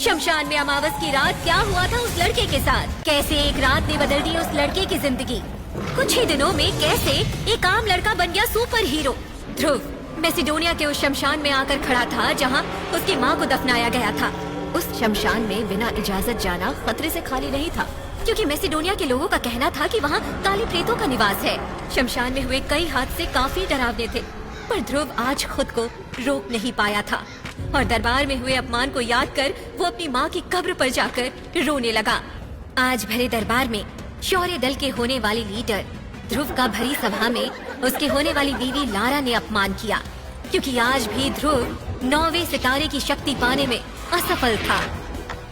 शमशान में अमावस की रात क्या हुआ था उस लड़के के साथ, कैसे एक रात ने बदल दी उस लड़के की जिंदगी, कुछ ही दिनों में कैसे एक आम लड़का बन गया सुपर हीरो। ध्रुव मैसिडोनिया के उस शमशान में आकर खड़ा था जहाँ उसकी माँ को दफनाया गया था। उस शमशान में बिना इजाजत जाना खतरे से खाली नहीं था, क्योंकि मैसिडोनिया के लोगों का कहना था कि वहाँ काले प्रेतों का निवास है। शमशान में हुए कई हादसे काफी डरावने थे, पर ध्रुव आज खुद को रोक नहीं पाया था और दरबार में हुए अपमान को याद कर वो अपनी माँ की कब्र पर जाकर रोने लगा। आज भरे दरबार में शौर्य दल के होने वाले लीडर ध्रुव का भरी सभा में उसके होने वाली बीवी लारा ने अपमान किया, क्योंकि आज भी ध्रुव 9वें सितारे की शक्ति पाने में असफल था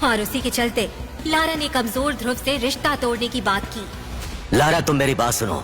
और उसी के चलते लारा ने कमजोर ध्रुव से रिश्ता तोड़ने की बात की। लारा, तुम मेरी बात सुनो।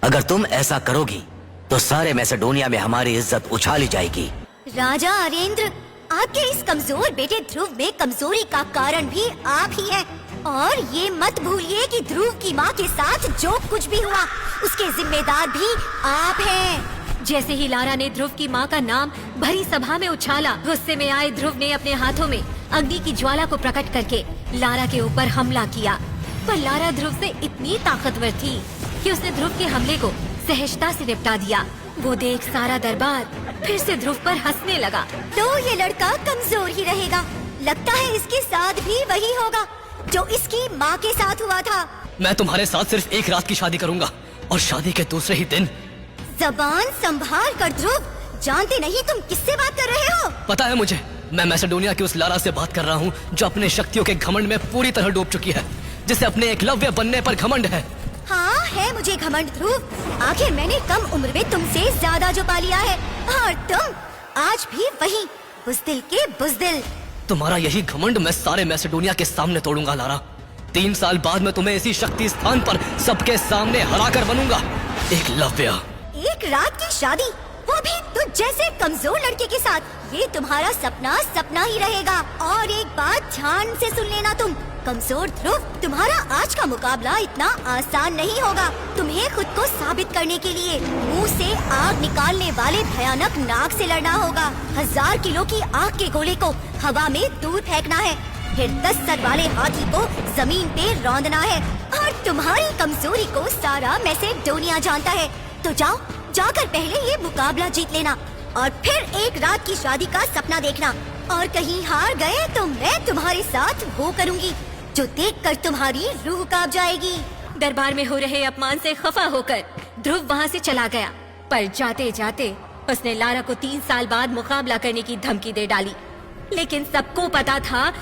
अगर तुम ऐसा करोगी तो सारे मैसेडोनिया में हमारी इज्जत उछाली जाएगी। राजा अरेंद्र, आपके इस कमजोर बेटे ध्रुव में कमजोरी का कारण भी आप ही हैं। और ये मत भूलिए कि ध्रुव की माँ के साथ जो कुछ भी हुआ उसके जिम्मेदार भी आप हैं। जैसे ही लारा ने ध्रुव की माँ का नाम भरी सभा में उछाला, गुस्से में आए ध्रुव ने अपने हाथों में अग्नि की ज्वाला को प्रकट करके लारा के ऊपर हमला किया। पर लारा ध्रुव से इतनी ताकतवर थी कि उसने ध्रुव के हमले को सहजता से निपटा दिया। वो देख सारा दरबार फिर से ध्रुव पर हंसने लगा। तो ये लड़का कमजोर ही रहेगा। लगता है इसके साथ भी वही होगा जो इसकी माँ के साथ हुआ था। मैं तुम्हारे साथ सिर्फ एक रात की शादी करूंगा और शादी के दूसरे ही दिन। जबान संभाल कर ध्रुव, जानते नहीं तुम किससे बात कर रहे हो? पता है मुझे, मैं मैसेडोनिया की उस लारा से बात कर रहा हूँ जो अपने शक्तियों के घमंड में पूरी तरह डूब चुकी है, जिसे अपने एकलव्य बनने पर घमंड है। हाँ है मुझे घमंड ध्रुव। आखिर मैंने कम उम्र में तुमसे ज्यादा जो पा लिया है और तुम आज भी वही बुज़दिल के बुज़दिल। तुम्हारा यही घमंड मैं सारे मैसेडोनिया के सामने तोड़ूंगा लारा। 3 साल बाद मैं तुम्हें इसी शक्ति स्थान पर सबके सामने हराकर बनूंगा एकलव्य। एक रात की शादी, वो भी तुझ जैसे कमजोर लड़के के साथ। ये तुम्हारा सपना ही रहेगा। और एक बात ध्यान से सुन लेना तुम कमजोर ध्रुव, तुम्हारा आज का मुकाबला इतना आसान नहीं होगा। तुम्हें खुद को साबित करने के लिए मुंह से आग निकालने वाले भयानक नाग से लड़ना होगा। 1000 किलो की आग के गोले को हवा में दूर फेंकना है, फिर 10 सर वाले हाथी को जमीन पे रौंदना है। और तुम्हारी कमजोरी को सारा मैसेडोनिया जानता है। तो जाओ, जाकर पहले ये मुकाबला जीत लेना और फिर एक रात की शादी का सपना देखना। और कहीं हार गए तो मैं तुम्हारे साथ वो करूँगी जो देखकर तुम्हारी रूह कांप जाएगी। दरबार में हो रहे अपमान से खफा होकर ध्रुव वहाँ से चला गया, पर जाते जाते उसने लारा को 3 साल बाद मुकाबला करने की धमकी दे डाली। लेकिन सबको पता था